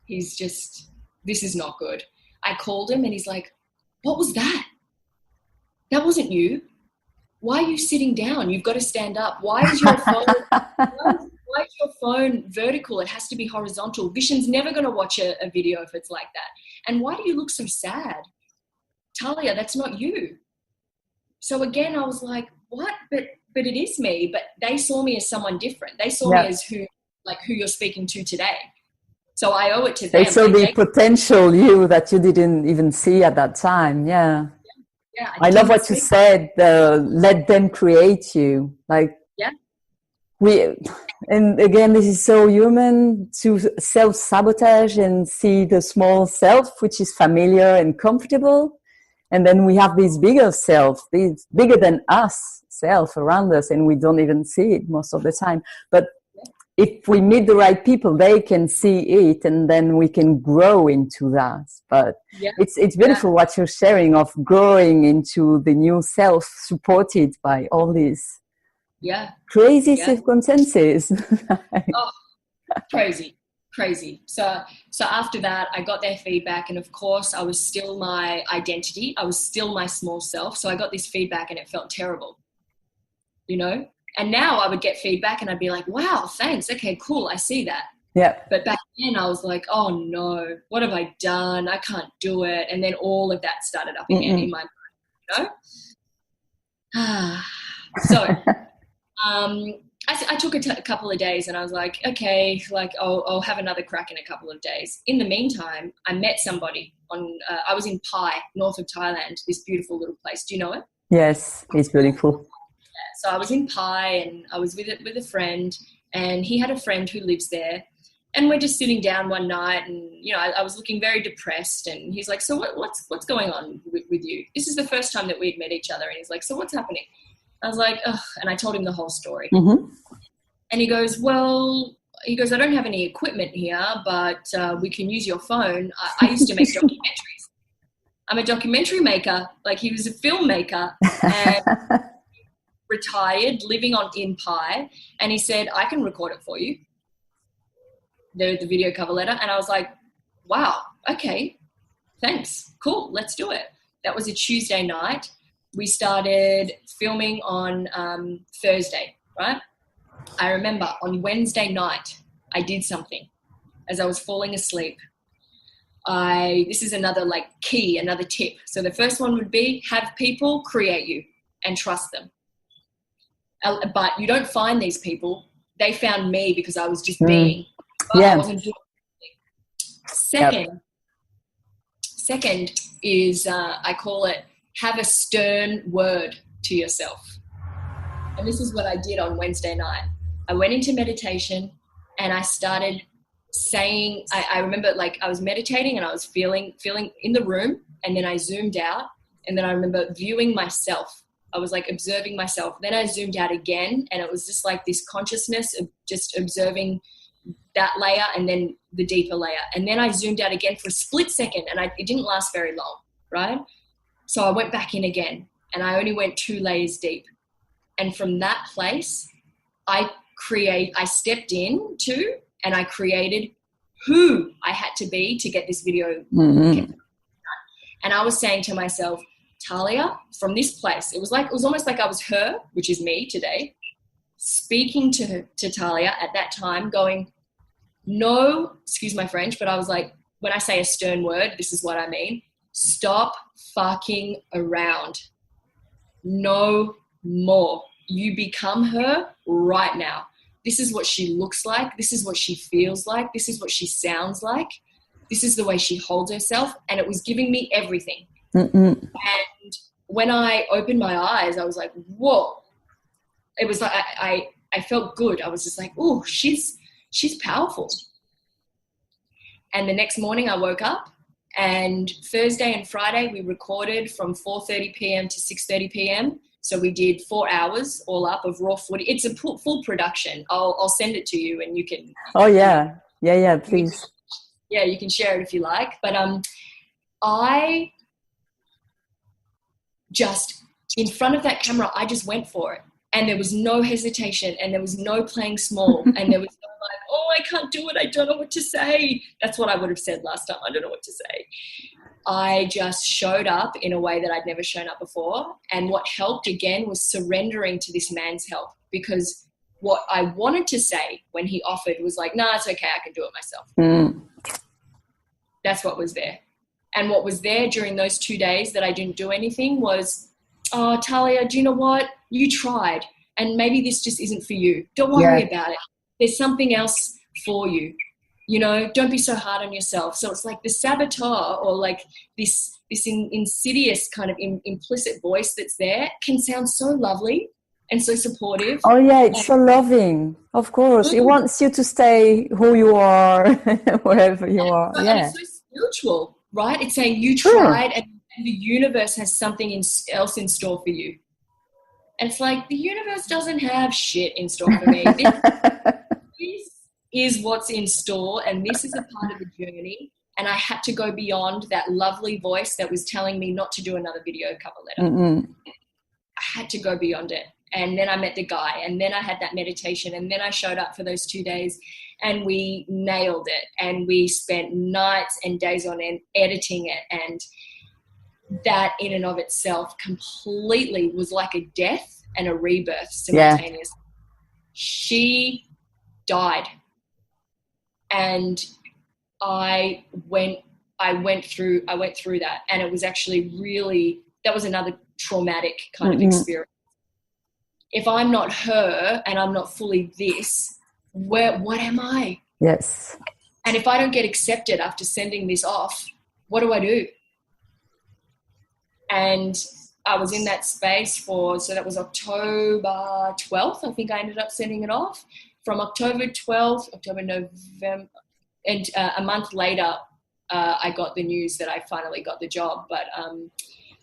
He's just, this is not good. I called him and he's like, what was that? That wasn't you. Why are you sitting down? You've got to stand up. Why is your phone, why is your phone vertical? It has to be horizontal. Vishen's never going to watch a video if it's like that. And why do you look so sad? Tahlia, that's not you. So again, I was like, what? But it is me. But they saw me as someone different. They saw me as who you're speaking to today. So I owe it to them. They saw the potential you that you didn't even see at that time. Yeah. Yeah. I love what you said. Let them create you. Like, and again, this is so human to self-sabotage and see the small self, which is familiar and comfortable. And then we have this bigger self, this bigger than us self around us, and we don't even see it most of the time. But if we meet the right people, they can see it, and then we can grow into that. But it's beautiful what you're sharing of growing into the new self, supported by all these crazy circumstances. Oh, crazy. So after that, I got their feedback, and of course, I was still my identity. I was still my small self. So I got this feedback, and it felt terrible, you know. And now I would get feedback, and I'd be like, "Wow, thanks. Okay, cool. I see that." Yeah. But back then, I was like, "Oh no, what have I done? I can't do it." And then all of that started up again in my mind, you know. So. I took a couple of days, and I was like, okay, like I'll have another crack in a couple of days. In the meantime, I met somebody I was in Pai, north of Thailand, this beautiful little place. Do you know it? Yes, it's beautiful. Yeah, so I was in Pai, and I was with a friend, and he had a friend who lives there. And we're just sitting down one night, and, you know, I was looking very depressed, and he's like, so what's going on with you? This is the first time that we'd met each other. And he's like, so what's happening? I was like, ugh, and I told him the whole story. Mm-hmm. And he goes, I don't have any equipment here, but we can use your phone. I used to make documentaries. I'm a documentary maker. Like, he was a filmmaker and retired, living in Pai. And he said, I can record it for you, the video cover letter. And I was like, wow, okay, thanks. Cool, let's do it. That was a Tuesday night. We started filming on Thursday, right? I remember on Wednesday night, I did something as I was falling asleep. This is another another tip. So the first one would be have people create you and trust them. But you don't find these people. They found me because I was just being. I wasn't doing anything. Second is, I call it, have a stern word to yourself. And this is what I did on Wednesday night. I went into meditation, and I started saying, I remember, like, I was meditating, and I was feeling in the room, and then I zoomed out, and then I remember viewing myself. I was like observing myself. Then I zoomed out again, and it was just like this consciousness of just observing that layer and then the deeper layer. And then I zoomed out again for a split second, and it didn't last very long, right? So I went back in again, and I only went 2 layers deep. And from that place, I stepped into, and I created who I had to be to get this video. Mm-hmm. And I was saying to myself, Tahlia, from this place, it was almost like I was her, which is me today, speaking to Tahlia at that time, going, no, excuse my French, but I was like, when I say a stern word, this is what I mean. Stop fucking around. No more. You become her right now. This is what she looks like. This is what she feels like. This is what she sounds like. This is the way she holds herself. And it was giving me everything. Mm-mm. And when I opened my eyes, I was like, whoa. It was like, I felt good. I was just like, oh, she's powerful. And the next morning I woke up, and Thursday and Friday we recorded from 4:30 p.m. to 6:30 p.m. So we did 4 hours all up of raw footage. It's a full production. I'll send it to you, and you can. Oh yeah, please. You can share it if you like. But I just, in front of that camera, I just went for it. And there was no hesitation, and there was no playing small, and there was no like, oh, I can't do it, I don't know what to say. That's what I would have said last time. I don't know what to say. I just showed up in a way that I'd never shown up before. And what helped again was surrendering to this man's help, because what I wanted to say when he offered was like, nah, it's okay, I can do it myself. Mm. That's what was there. And what was there during those 2 days that I didn't do anything was, oh, Tahlia, do you know what? You tried, and maybe this just isn't for you. Don't worry about it. There's something else for you. You know, don't be so hard on yourself. So it's like the saboteur, or like this insidious kind of implicit voice that's there, can sound so lovely and so supportive. Oh yeah, it's so loving. Of course, it wants you to stay who you are, wherever you are. And it's so spiritual, right? It's saying you tried, and the universe has something else in store for you. And it's like, the universe doesn't have shit in store for me. This is what's in store, and this is a part of the journey. And I had to go beyond that lovely voice that was telling me not to do another video cover letter. Mm-mm. I had to go beyond it. And then I met the guy, and then I had that meditation, and then I showed up for those 2 days, and we nailed it. And we spent nights and days on end editing it. And that in and of itself completely was like a death and a rebirth simultaneously. Yeah. She died. And I went through that, and it was actually really, that was another traumatic kind of experience. If I'm not her and I'm not fully this, what am I? Yes. And if I don't get accepted after sending this off, what do I do? And I was in that space so that was October 12th, I think I ended up sending it off. From October 12th, November, and a month later, I got the news that I finally got the job. But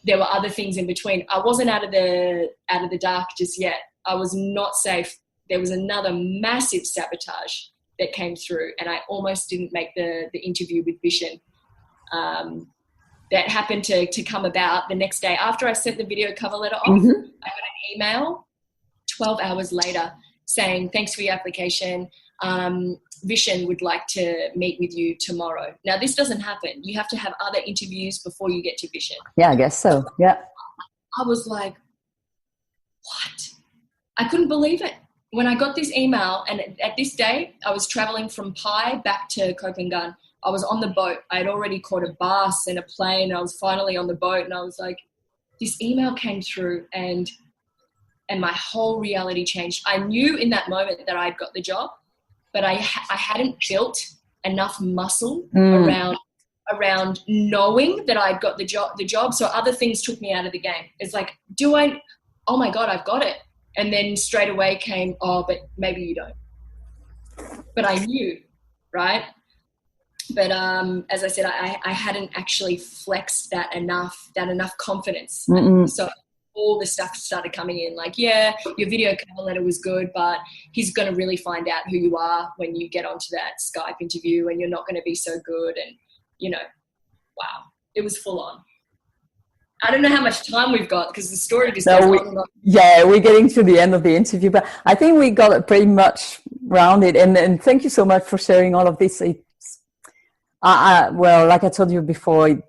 there were other things in between. I wasn't out of the dark just yet. I was not safe. There was another massive sabotage that came through, and I almost didn't make the interview with Vishen. That happened to come about the next day. After I sent the video cover letter off, I got an email 12 hours later saying, thanks for your application. Vishen would like to meet with you tomorrow. Now, this doesn't happen. You have to have other interviews before you get to Vishen. Yeah, I guess so. Yeah. I was like, what? I couldn't believe it. When I got this email, and at this day, I was traveling from Pai back to Copenhagen. I was on the boat. I had already caught a bus and a plane. I was finally on the boat, and I was like, this email came through, and my whole reality changed. I knew in that moment that I'd got the job, but I hadn't built enough muscle around knowing that I'd got the job. So other things took me out of the game. It's like, oh my God, I've got it. And then straight away came, oh, but maybe you don't. But I knew, right? But as I said, I hadn't actually flexed that enough confidence. So all the stuff started coming in, like, yeah, your video cover letter was good, but he's going to really find out who you are when you get onto that Skype interview, and you're not going to be so good. And, wow, it was full on. I don't know how much time we've got, because the story just goes on and on. Yeah, we're getting to the end of the interview, but I think we got it pretty much rounded. And thank you so much for sharing all of this. Well, like I told you before,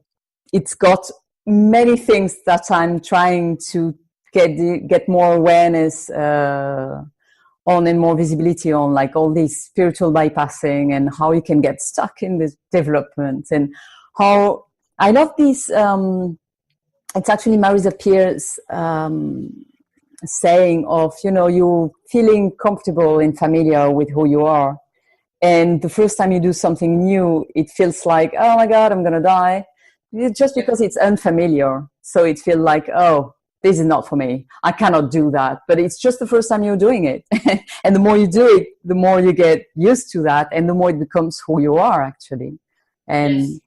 it's got many things that I'm trying to get more awareness on and more visibility on, like all these spiritual bypassing and how you can get stuck in this development, and how I love this. It's actually Marisa Peer's saying of, you feeling comfortable and familiar with who you are. And the first time you do something new, it feels like, oh my God, I'm going to die. Just because it's unfamiliar. So it feels like, oh, this is not for me. I cannot do that. But it's just the first time you're doing it. And the more you do it, the more you get used to that, and the more it becomes who you are, actually. And yes.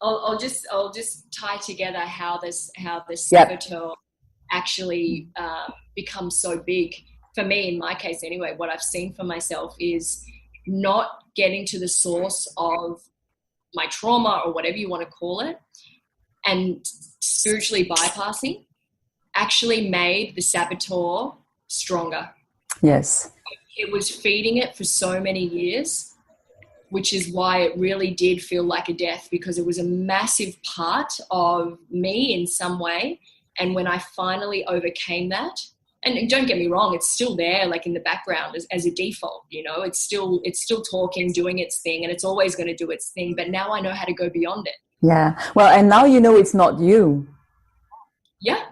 I'll just tie together how this saboteur actually becomes so big. For me, in my case anyway, what I've seen for myself is not getting to the source of my trauma, or whatever you want to call it, and spiritually bypassing actually made the saboteur stronger. Yes. It was feeding it for so many years, which is why it really did feel like a death, because it was a massive part of me in some way. And when I finally overcame that, and don't get me wrong, it's still there, like in the background as a default, it's still talking, doing its thing, and it's always going to do its thing. But now I know how to go beyond it. Yeah. Well, and now it's not you. Yeah.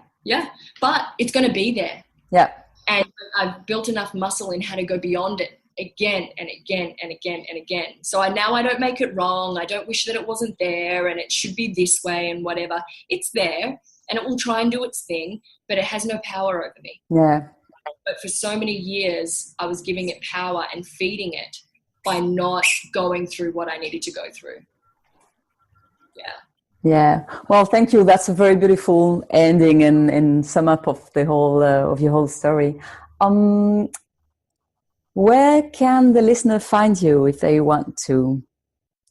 But it's going to be there. Yeah. And I've built enough muscle in how to go beyond it again and again and again and again. So I don't make it wrong. I don't wish that it wasn't there and it should be this way and whatever. It's there, and it will try and do its thing, but it has no power over me. Yeah. But for so many years, I was giving it power and feeding it by not going through what I needed to go through. Yeah. Yeah. Well, thank you. That's a very beautiful ending and sum up of the whole of your whole story. Where can the listener find you if they want to?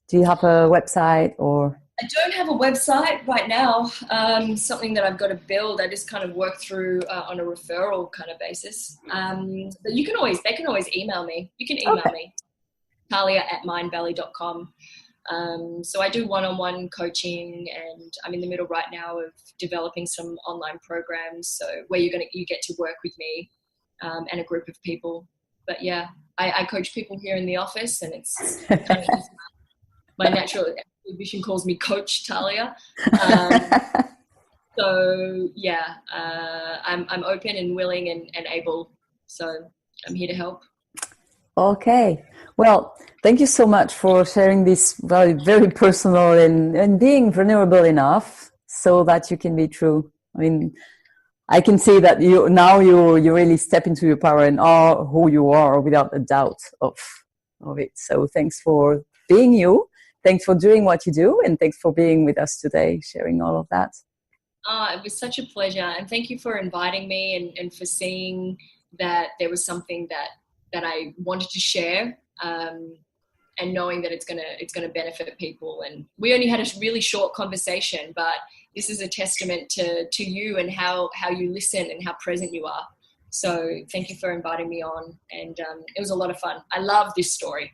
Do you have a website or? I don't have a website right now. Something that I've got to build. I just kind of work through on a referral kind of basis. But they can always email me. You can email me, Tahlia@mindvalley.com. So I do one-on-one coaching, and I'm in the middle right now of developing some online programs. So where you get to work with me and a group of people. But yeah, I coach people here in the office, and it's kind of my natural vision calls me Coach Tahlia. So yeah, I'm open and willing and able. So I'm here to help. Okay. Well, thank you so much for sharing this very, very personal and being vulnerable enough so that you can be true. I mean, I can see that you really step into your power and are who you are without a doubt of it. So thanks for being you. Thanks for doing what you do, and thanks for being with us today, sharing all of that. It was such a pleasure, and thank you for inviting me and for seeing that there was something that I wanted to share, and knowing that it's gonna benefit people. And we only had a really short conversation, but this is a testament to you and how you listen and how present you are. So thank you for inviting me on, and it was a lot of fun. I love this story.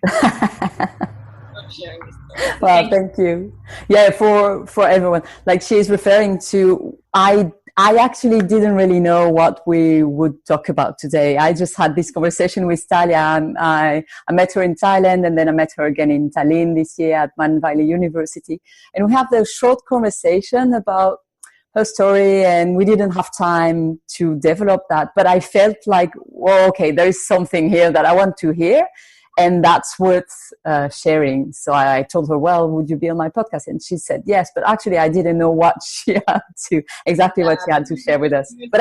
Sharing this story. Well, thank you. Yeah, for everyone. Like she's referring to, I actually didn't really know what we would talk about today. I just had this conversation with Tahlia, and I met her in Thailand, and then I met her again in Tallinn this year at Mindvalley University. And we have the short conversation about her story, and we didn't have time to develop that. But I felt like, well, okay, there is something here that I want to hear. And that's worth sharing. So I told her, well, would you be on my podcast? And she said, yes, but actually I didn't know what she had to share with us. But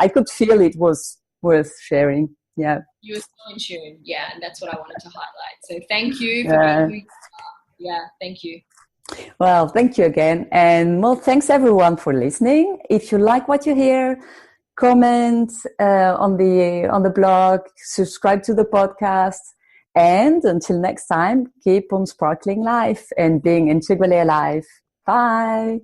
I could feel it was worth sharing. Yeah. You were so in tune. Yeah. And that's what I wanted to highlight. So thank you for being who you are. Yeah. Thank you. Well, thank you again. And well, thanks everyone for listening. If you like what you hear, comment on the blog, subscribe to the podcast. And until next time, keep on sparkling life and being integrally alive. Bye.